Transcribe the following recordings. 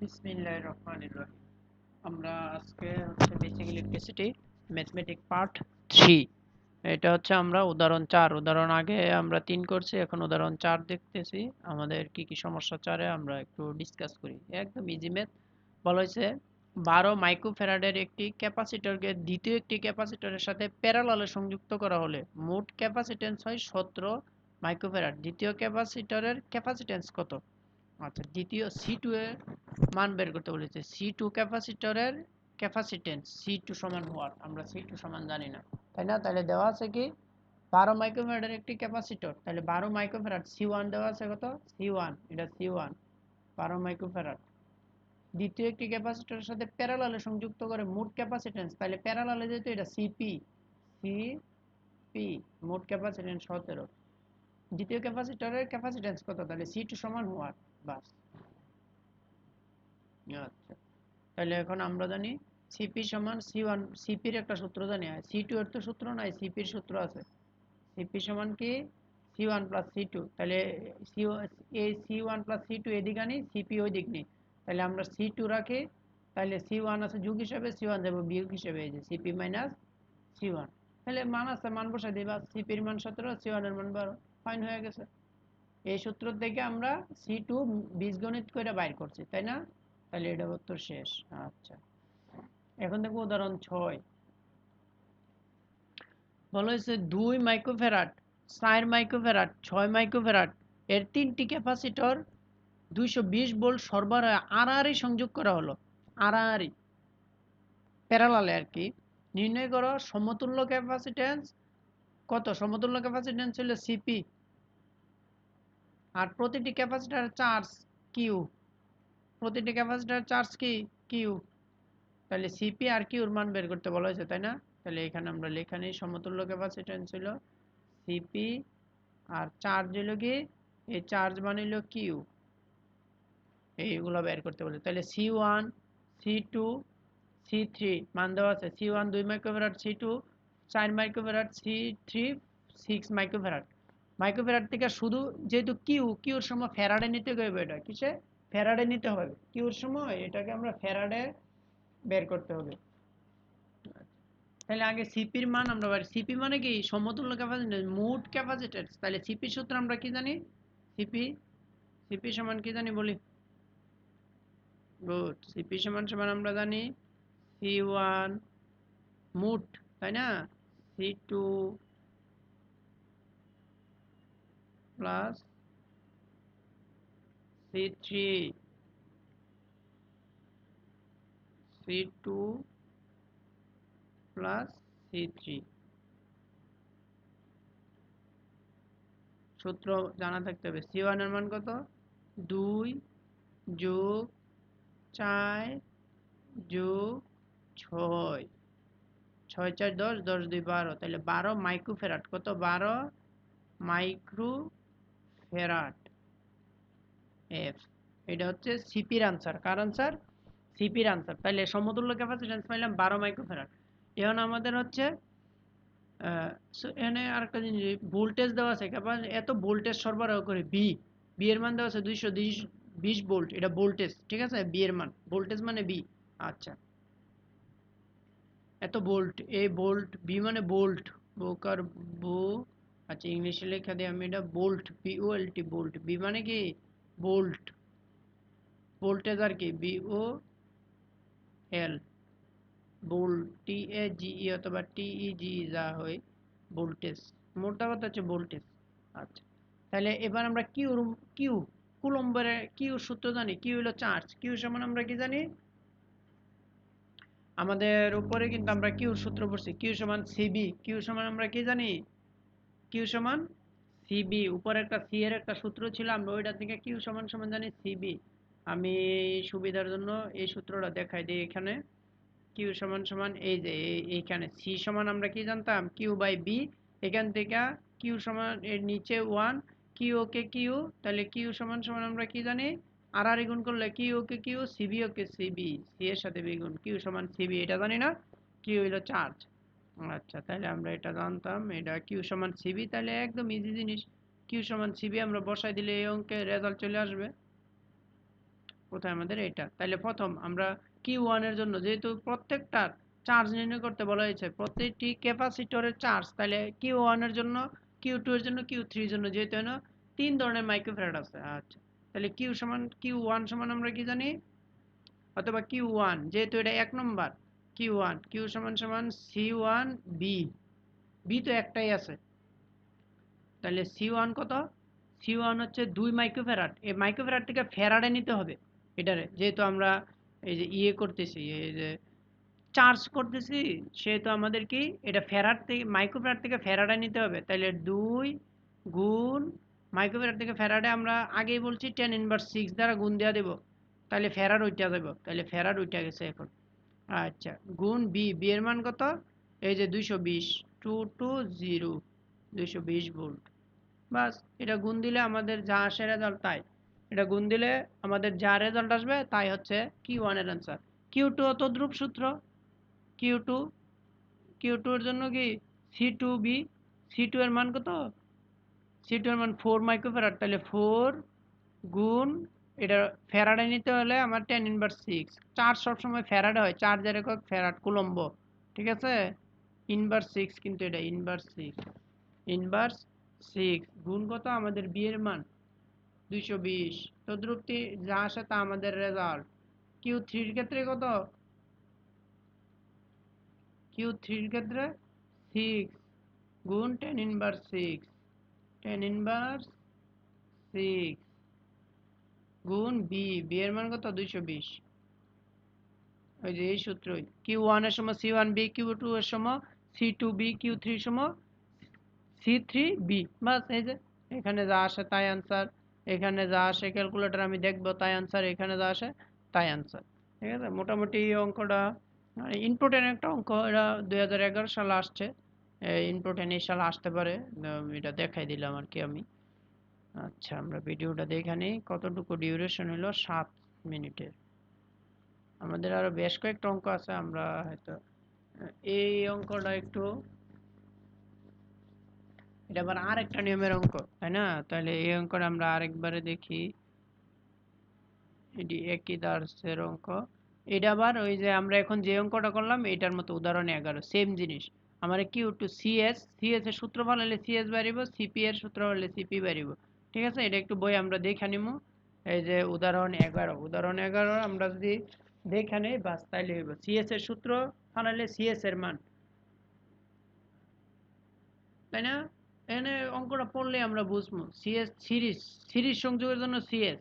বিসমিল্লাহির রহমানির রহিম। আমরা আজকে হচ্ছে বেসিক ইলেকট্রিসিটি ম্যাথমেটিক পার্ট 3। এটা হচ্ছে আমরা উদাহরণ 4, উদাহরণ আগে আমরা 3 করছি, এখন উদাহরণ 4 দেখতেছি। আমাদের কি কি সমস্যা 4 এ আমরা একটু ডিসকাস করি। একদম ইজি ম্যাথ। বলা হয়েছে 12 মাইক্রোফ্যারাডের একটি ক্যাপাসিটরকে দ্বিতীয় একটি ক্যাপাসিটরের সাথে প্যারালালে সংযুক্ত করা হলে মোট ক্যাপাসিট্যান্স হয় 17 মাইক্রোফ্যারাড। দ্বিতীয় ক্যাপাসিটরের ক্যাপাসিট্যান্স কত? আচ্ছা, দ্বিতীয় C2 এর মান বের করতে বলেছে। C2 ক্যাপাসিটরের ক্যাপাসিট্যান্স C2 সমান হোয়াট? আমরা C2 সমান জানি না, তাই না? তাহলে দেওয়া আছে কি 12 মাইক্রোফ্যারাডের একটি ক্যাপাসিটর, তাহলে 12 মাইক্রোফ্যারাড C1 দেওয়া আছে কত? C1, এটা C1 12 মাইক্রোফ্যারাড। দ্বিতীয় একটি ক্যাপাসিটরের সাথে প্যারালালে সংযুক্ত করে মোট ক্যাপাসিট্যান্স, তাহলে প্যারালালে যেহেতু এটা সিপি মোট ক্যাপাসিট্যান্স 17। দ্বিতীয় ক্যাপাসিটরের ক্যাপাসিট্যান্স কত? তাহলে C2 সমান হোয়াট? বাস। আচ্ছা, তাহলে এখন আমরা জানি সিপি সমান C1। সিপির একটা সূত্র জানি, C2 এর তো সূত্র নাই, সিপির সূত্র আছে। সিপি সমান কি C1 প্লাস C2। তাহলে এই C1 প্লাস C2 এদিক আনি, সিপি ওই দিক নিই, তাহলে আমরা C2 রাখি, তাহলে C1 আছে যোগ হিসাবে, C1 যাবে বিয়োগ হিসাবে, এই যে সিপি মাইনাস C1। তাহলে মান আছে, মান বসাই দিবা। সিপির মান 17, C1 এর মান 12, ফাইন হয়ে গেছে। এই সূত্র থেকে আমরা C2 বীজগণিত করে বাইর করছি, তাই না? তাহলে এটা উত্তর শেষ। আচ্ছা, এখন দেখো উদাহরণ 6। বলা হয়েছে 2 মাইক্রোফ্যারাড, 4 মাইক্রোফ্যারাড, 6 মাইক্রোফ্যারাড এর তিনটি ক্যাপাসিটর 220 ভোল্ট সরবরাহে আড়াআড়ি সংযোগ করা হলো। আড়াআড়ি প্যারালালে আর কি। নির্ণয় করো সমতুল্য ক্যাপাসিট্যান্স কত? সমতুল্য ক্যাপাসিট্যান্স ছিল সিপি, আর প্রতিটি ক্যাপাসিটর চার্জ কিউ। প্রতিটি ক্যাপাসিটর চার্জ কি? কিউ। তাহলে সিপি আর কিউর মান বের করতে বলা হয়েছে, তাই না? তাহলে এখানে আমরা লেখা নেই সমতুল্য ক্যাপাসিট্যান্স ছিল সিপি, আর চার্জ হলো কি, এই চার্জ মান হলো কিউ। এইগুলো বের করতে বলে। তাহলে C1, C2, C3 মান দেওয়া আছে। C1 2 microfarad, C2 4 microfarad, C3 6 microfarad. Microfarad থেকে শুধু যেহেতু কিউর সময় ফ্যারাডে নিতে হবে, এটা কিসে? ফ্যারাডে নিতে হবে। কিউর সময় এটাকে আমরা ফ্যারাডে বের করতে হবে। তাহলে আগে সিপির মান আমরা পাই। সিপি মানে কি? সমতুল্য ক্যাপাসিট্যান্স, মোট ক্যাপাসিট্যান্স। তাহলে সিপির সূত্র আমরা কি জানি? সিপি সিপি সমান কি জানি বলি? গুড। সিপি সমান সমান আমরা জানি C1 মোট, তাই না? C2 plus C3, C2 plus C3। সূত্র জানা থাকতে হবে। C1 এর মান কত? 2 যোগ 4 যোগ 6, 6 4 10, 10 2 12, তাহলে 12 মাইক্রোফ্যারাড। কত? 12 মাইক্রোফ্যারাড এফ। এটা হচ্ছে সিপির আনসার। কার আনসার? সিপির আনসার। তাহলে সমতুল্য ক্যাপাসিট্যান্স পাইলাম 12 মাইক্রোফ্যারাড। এখন আমাদের হচ্ছে এখানে আরেকটা জিনিস, ভোল্টেজ দেওয়া আছে, এত ভোল্টেজ সরবরাহ করে বি এর মান দেওয়া আছে 220 ভোল্ট, এটা ভোল্টেজ, ঠিক আছে? বি এর মান, ভোল্টেজ মানে বি। আচ্ছা, এত ভোল্ট, এই ভোল্ট, বি মানে ভোল্ট, বোকার বো। আচ্ছা, ইংলিশে লেখা দিই আমি, এটা ভোল্ট, BOLT ভোল্ট। বি মানে কি? ভোল্ট, ভোল্টেজ আর কি, BOL ভোল্ট, TAGE অথবা TEGE যা হয়, ভোল্টেজ। মোটা কথা হচ্ছে ভোল্টেজ। আচ্ছা, তাহলে এবার আমরা কিউ কুলম্বের কিউ সূত্র জানি। কিউ হলো চার্জ। কিউ সমান আমরা কি জানি? আমাদের উপরে কিন্তু আমরা কিউর সূত্র পড়ছি, কিউ সমান সিবি। কিউ সমান আমরা কি জানি? কিউ সমান সিবি। উপরে একটা সি এর একটা সূত্র ছিল, আমরা ওইটা থেকে কিউ সমান সমান জানি সিবি। আমি সুবিধার জন্য এই সূত্রটা দেখাই দিই এখানে। কিউ সমান সমান এই যে এইখানে সি সমান আমরা কি জানতাম? Q by B. এখান থেকে কিউ সমান এর নিচে 1, কিউ ওকে কিউ, তাহলে কিউ সমান সমান আমরা কি জানি? আর আর গুণ করলে কিউ ওকে কিউ, সিবি ওকে সিবি, সি এর সাথে বিগুণ, কিউ সমান সিবি, এটা জানি না? কিউ হলো চার্জ। আচ্ছা, তাহলে আমরা এটা জানতাম, এটা কিউ সমান সিবি। তাহলে একদম ইজি জিনিস, কিউ সমান সিবি আমরা বসাই দিলে এই অঙ্কের রেজাল্ট চলে আসবে। কোথায় আমাদের এটা, তাহলে প্রথম আমরা Q1 এর জন্য যেহেতু প্রত্যেকটার চার্জ নির্ণয় করতে বলা হয়েছে, প্রত্যেকটি ক্যাপাসিটরের চার্জ, তাহলে Q1 এর জন্য, Q2 এর জন্য, Q3 এর জন্য, যেহেতু না 3 ধরনের মাইক্রোফ্যারাড আছে। আচ্ছা, তাহলে Q1 সমান আমরা কি জানি, অথবা Q1 যেহেতু এটা 1 নম্বর, Q1 Q সমান সমান C1 B, B তো একটাই আছে, তাহলে C1 কত, C1 হচ্ছে 2 মাইক্রোফ্যারাড। এই মাইক্রোফ্যারাড থেকে ফ্যারাডে নিতে হবে এটারে, যেহেতু আমরা এই যে ইয়ে করতেছি, এই যে চার্জ করতেছি, সেহেতু আমাদের কি এটা ফ্যারাড থেকে, মাইক্রোফ্যারাড থেকে ফ্যারাডে নিতে হবে। তাহলে 2 গুণ মাইক্রোফ্যারাড থেকে ফ্যারাডে আমরা আগেই বলছি 10⁻6 দ্বারা গুণ দেওয়া দেব, তাহলে ফ্যারাড উঠে যাবে, তাহলে ফ্যারাড উঠে গেছে এখন। আচ্ছা, গুণ বি, বি এর মান কত, এই যে 220, 220 220 ভোল্ট। বাস, এটা গুণ দিলে আমাদের যা আসে রেজাল্ট তাই, এটা গুণ দিলে আমাদের যা রেজাল্ট আসবে তাই হচ্ছে Q1 এর অ্যান্সার। Q2 তদ্রূপ সূত্র, Q2 Q2 এর জন্য কি C2B, C2 এর মান কত, C2 এর মান 4 মাইক্রোফ্যারাড, তাহলে 4 গুণ, এটা ফ্যারাডে নিতে হলে আমার 10⁻6, চার্জ সবসময় ফ্যারাডে হয়, চার্জের একক ফ্যারাড কুলম্ব, ঠিক আছে, ইনভার্স 6, কিন্তু এটা ইনভার্স 6 গুণ কত আমাদের বি এর মান 220, তদ্রূপটি যা আসে তা আমাদের রেজাল্ট। Q3 এর ক্ষেত্রে কত, Q3 এর ক্ষেত্রে 6 গুণ 10⁻6, 10⁻6 গুণ বি, বি এর মান কত 220, ওই যে এই সূত্রই, Q1 এর সময় C1B, Q2 এর সময় C2B, Q3 এর সময় C3B। বাস, এই যে এখানে যা আসে তাই আনসার, এখানে যা আসে ক্যালকুলেটর আমি দেখবো তাই আনসার, এখানে যা আসে তাই আনসার, ঠিক আছে। মোটামুটি এই অঙ্কটা ইম্পর্টেন্ট একটা অঙ্ক, এটা 2011 সালে আসছে, ইম্পর্টেন্ট এই সালে আসতে পারে, এটা দেখাই দিলাম আর কি আমি। আচ্ছা, আমরা ভিডিওটা দেখে নিই, কতটুকু ডিউরেশন হলো, 7 মিনিটের। আমাদের আরো বেশ কয়েকটা অঙ্ক আছে, আমরা হয়তো এই অঙ্কটা একটু, এটা আবার আরেকটা নিয়মের অঙ্ক, তাই না, তাহলে এই অঙ্কটা আমরা আরেকবারে দেখি। এটি একই দার্সের অঙ্ক, এটা আবার ওই যে আমরা এখন যে অঙ্কটা করলাম এটার মতো উদাহরণ 11, সেম জিনিস। আমার Q2 CS, CS এর সূত্র বানালে CS বাড়িব, CP এর সূত্র বানালে CP বাড়িব, ঠিক আছে। এটা একটু বই আমরা দেখে নিব, এই যে উদাহরণ 11 আমরা যদি দেখে নেই বাস, তাইলে হইব CS এর সূত্র বানালে CS এর মান, তাই না। এখানে অঙ্কটা পড়লে আমরা বুঝবো, সিএস সিরিজ, সিরিজ সংযোগের জন্য সিএস,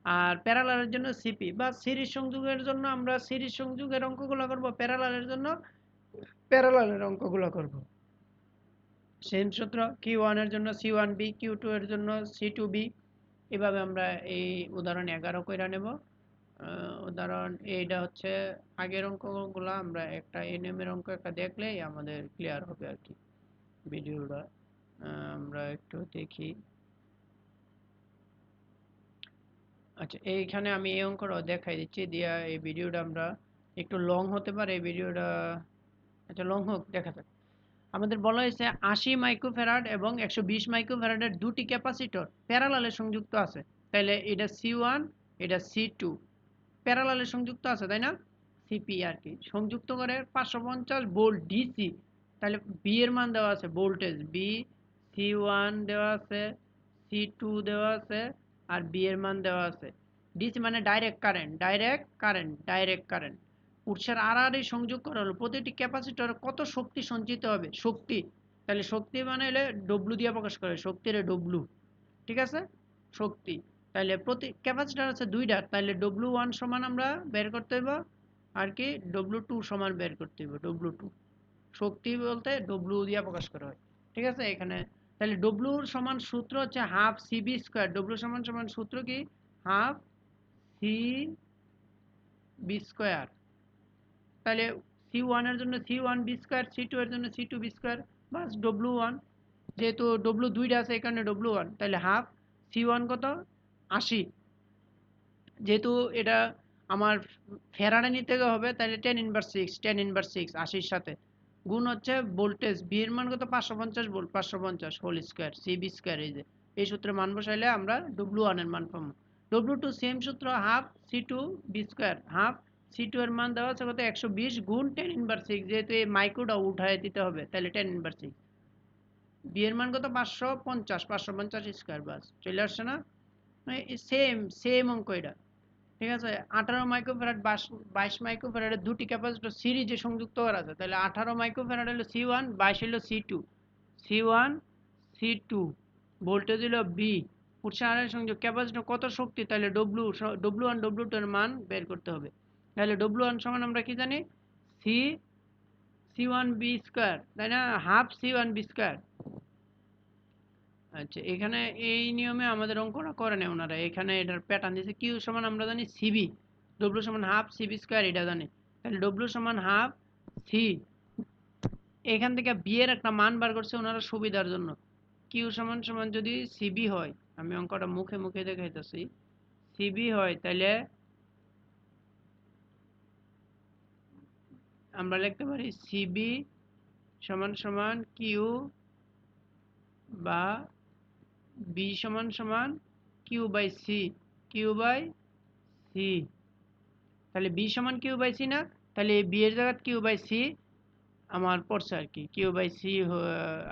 আর প্যারালালের জন্য সিপি, বা সিরিজ সংযোগের জন্য আমরা সিরিজ সংযোগের অঙ্কগুলো করব, প্যারালালের জন্য প্যারালালের অঙ্কগুলো করব। সেম সূত্র, Q1 এর জন্য C1B, Q2 এর জন্য C2B, এভাবে আমরা এই উদাহরণ 11 কইরা নেব। উদাহরণ এইটা হচ্ছে আগের অঙ্কগুলো, আমরা একটা এনএম এর অঙ্ক একটা দেখলেই আমাদের ক্লিয়ার হবে আর কি ভিডিওটা। আমরা একটু দেখি। আচ্ছা, এইখানে আমি এই অঙ্কটা দেখাই দিচ্ছি দিয়া, এই ভিডিওটা আমরা একটু লং হতে পারে এই ভিডিওটা, আচ্ছা লং হোক, দেখা যাক। আমাদের বলা হয়েছে 80 মাইক্রোফ্যারাড এবং 120 মাইক্রোফ্যারাডের দুটি ক্যাপাসিটর প্যারালালে সংযুক্ত আছে, তাহলে এটা C1, এটা C2 প্যারালালে সংযুক্ত আছে, তাই না, সিপি আর কি, সংযুক্ত করে 550 ভোল্ট ডিসি, তাহলে বি এর মান দেওয়া আছে, ভোল্টেজ বি, C1 দেওয়া আছে, C2 দেওয়া আছে, আর বি এর মান দেওয়া আছে। ডিসি মানে ডাইরেক্ট কারেন্ট, ডাইরেক্ট কারেন্ট উৎসের আড়াআড়ি সংযোগ করা হলো, প্রতিটি ক্যাপাসিটরে কত শক্তি সঞ্চিত হবে, শক্তি, তাহলে শক্তি মানে হলে ডব্লু দিয়ে প্রকাশ করে, শক্তির ডব্লু, ঠিক আছে, শক্তি, তাহলে প্রতি ক্যাপাসিটর আছে দুইটা, তাহলে W1 সমান আমরা বের করতে হইব, আর কি W2 সমান বের করতে হইব, W2 শক্তি বলতে W দিয়ে প্রকাশ করা হয়, ঠিক আছে। এখানে তাহলে W সমান সূত্র হচ্ছে হাফ সিবি স্কয়ার, W সমান সমান সূত্র কি হাফ সি বি স্কয়ার, তাহলে C1 এর জন্য C1 বি স্কয়ার, C2 এর জন্য C2 বি স্কয়ার, বাস W1, যেহেতু W দুইটা আছে এই কারণে W1, তাহলে হাফ C1 কত 80, যেহেতু এটা আমার ফ্যারাডে নিতে হবে, তাহলে 10⁻6, 10⁻6 80 সাথে গুণ হচ্ছে ভোল্টেজ বি এর মান কত 550 volt, 550 whole square C B square, এই যে এই সূত্রে মান বসাইলে আমরা W1 এর মান পাবো, W2 সেম সূত্র half C2 B square, half C2 এর মান দেওয়া আছে কত 120 গুণ 10^6, যেহেতু এই মাইক্রোটা উঠায় দিতে হবে তাহলে 10^6, বি এর মান কত 550, 550 স্কোয়ার, বাস চলে আসছে না? সেম সেম অঙ্ক এটা, ঠিক আছে। 18 মাইক্রোফ্যারাড 22 মাইক্রোফ্যারাডের দুটি ক্যাপাসিটর সিরিজে সংযুক্ত করা আছে, তাহলে 18 মাইক্রোফ্যারাড হলো C1, 22 হলো C2, C1 C2, ভোল্টেজ হলো বি, উৎসের আরের সংযোগ, ক্যাপাসিটর কত শক্তি, তাহলে W1 W2 এর মান বের করতে হবে। তাহলে W1 সমান আমরা কি জানি, সি C1 বি স্কোয়ার, তাই না, হাফ C1 বি স্কোয়ার। আচ্ছা, এখানে এই নিয়মে আমাদের অঙ্কটা করে নেয় ওনারা, এখানে এটার প্যাটার্ন দিয়েছে। কিউ সমান আমরা জানি সিবি, ডব্লিউ সমান হাফ সিবি স্কোয়ার, এটা জানি। তাহলে ডব্লিউ সমান হাফ সি, এখান থেকে বি এর একটা মান বার করছে ওনারা সুবিধার জন্য। কিউ সমান সমান যদি সিবি হয়, আমি অঙ্কটা মুখে মুখে দেখাইতেছি, সিবি হয় তাহলে আমরা লিখতে পারি সিবি সমান সমান কিউ বা বি সমান সমান Q by C, Q by C, তাহলে বি সমান কিউ বাই সি না, তাহলে বি এর জায়গায় কিউ বাই সি আমার পড়ছে আর কি, কিউ বাই সি,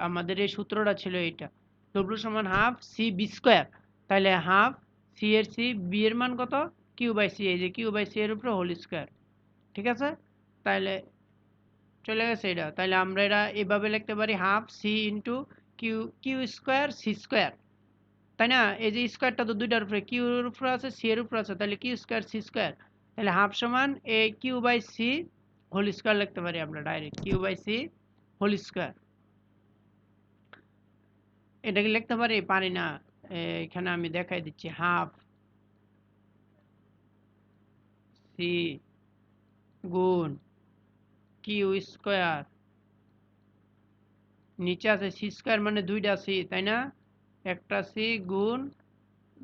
আমাদের এই সূত্রটা ছিল এইটা, ডব্লিউ সমান হাফ সি বি স্কোয়ার, তাহলে হাফ সি এর সি, বি এর মান কত কিউ বাই সি, এই যে কিউ বাই সি এর উপরে হোল স্কোয়ার, ঠিক আছে। তাহলে চলে গেছে এটা, তাহলে আমরা এটা এভাবে লিখতে পারি half C into Q, Q square C square, তাই না, এই যে স্কোয়ারটা তো দুইটার উপরে, কিউর উপরে আছে সি এর উপরে আছে, তাহলে কিউ স্কোয়ার সি স্কোয়ার, তাহলে হাফ সমান এ Q by C whole square লিখতে পারি আমরা direct, Q by C whole square. এটাকে লিখতে পারি, পারি না, এখানে আমি দেখাই দিচ্ছি, হাফ সি গুণ কিউ স্কোয়ার, নিচে আছে সি স্কোয়ার মানে দুইটা সি, তাই না, একটা সি গুণ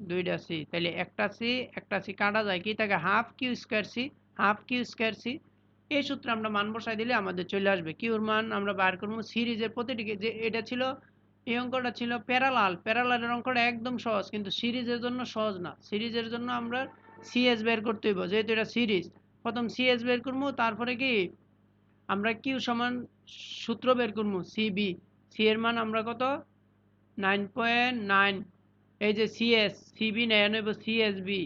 দুইটা সি, তাহলে একটা সি কাটা যায়, কি থাকে half Q square C, half Q square C. এই সূত্রে আমরা মান বসাই দিলে আমাদের চলে আসবে কিউর মান, আমরা বার করবো সিরিজের প্রতিটিকে, যে এটা ছিল এই অঙ্কটা ছিল প্যারালালের অঙ্কটা একদম সহজ, কিন্তু সিরিজের জন্য সহজ না, সিরিজের জন্য আমরা সিএস বের করতে হইব, যেহেতু এটা সিরিজ, প্রথম সিএস বের করবো, তারপরে কি আমরা কিউ সমান সূত্র বের করবো সিবি, সি এর মান আমরা কত 9.9, এই যে সিএস সিবি নেয় নেব সিএসবি,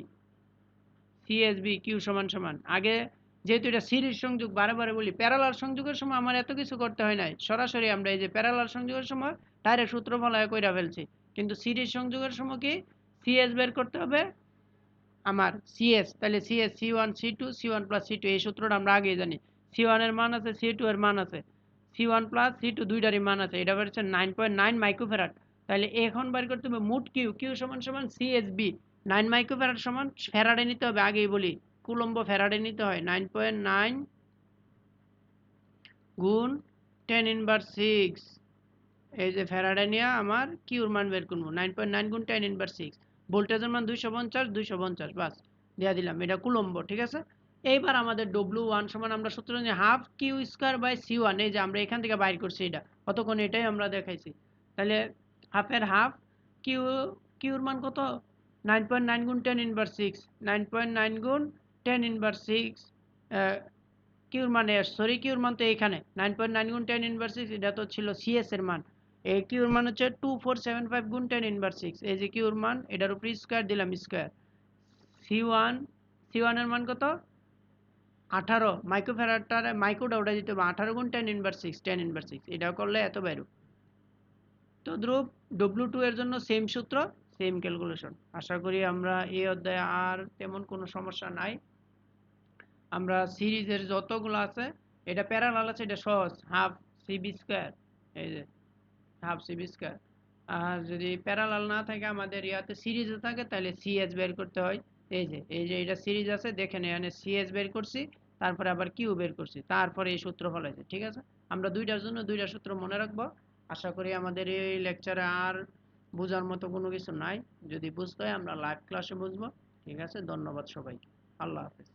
সিএসবি কিউ সমান সমান, আগে যেহেতু এটা সিরিজ সংযোগ, বারে বারে বলি প্যারালাল সংযোগের সময় আমার এত কিছু করতে হয় নাই, সরাসরি আমরা এই যে প্যারালাল সংযোগের সময় ডাইরেক্ট সূত্র ফলায় কইরা ফেলছি, কিন্তু সিরিজ সংযোগের সময় কি সিএস বের করতে হবে আমার, সিএস, তাহলে CS C one plus C two, এই সূত্রটা আমরা আগেই জানি, সি ওয়ান এর মান আছে, সি টু এর মান আছে, C one plus C two দুইটারই মান আছে, এটা হচ্ছে 9.9 মাইক্রোফ্যারাড, তাহলে এখন বার করতে হবে মোট কিউ, কিউ সমান সমান সিএসবি, 9 মাইক্রোফ্যারাড সমান ফ্যারাডে নিতে হবে, আগেই বলি কুলম্ব ফ্যারাডে নিতে হয়, 9.9 গুণ 10^6, এই যে ফ্যারাডে নিয়ে আমার কিউর মান বের করবো, 9.9 গুণ 10^6, ভোল্টেজের মান 250, বাস দিয়া দিলাম, এটা কুলম্ব, ঠিক আছে। এইবার আমাদের W1 সমান আমরা সূত্র জানি half Q square by C1, এই যে আমরা এখান থেকে বাইর করছি এটা, অতক্ষণ এটাই আমরা দেখাইছি, তাহলে হাফের হাফ, কিউ, কিউর মান কত 9.9 গুণ 10^6, 9.9 গুণ 10^6, কিউর মানে সরি কিউর মান তো এখানে 9.9 গুণ 10^6, এটা তো ছিল সিএস এর মান, এই কিউর মান হচ্ছে 2475 গুণ 10^6, এই যে কিউর মান, এটার উপরে স্কোয়ার দিলাম স্কোয়ার, সি ওয়ান এর মান কত 18 মাইক্রোফ্যারাডটার মাইক্রোটা উঠে দিতে হবে, 18 গুণ 10^6, এটা করলে এত বেরো। তো ধ্রুব W2 এর জন্য সেম সূত্র, সেম ক্যালকুলেশন। আশা করি আমরা এই অধ্যায়ে আর তেমন কোনো সমস্যা নাই। আমরা সিরিজের যতগুলো আছে, এটা প্যারালাল আছে, এটা সহজ, হাফ সিবি স্কোয়ার, এই যে হাফ সিবি স্কোয়ার, আর যদি প্যারালাল না থাকে আমাদের ইয়াতে সিরিজে থাকে, তাহলে সিএস বের করতে হয়, এই যে এটা সিরিজ আছে, দেখেন এখানে সিএস বের করছি, তারপরে আবার কিউ বের করছি, তারপরে এই সূত্র ফলাইছে, ঠিক আছে। আমরা দুইটার জন্য দুইটা সূত্র মনে রাখবো। আশা করি আমাদের এই লেকচারে আর বোঝার মতো কোনো কিছু নাই, যদি বুঝতে হয় আমরা লাইভ ক্লাসে বুঝবো, ঠিক আছে। ধন্যবাদ সবাইকে, আল্লাহ হাফেজ।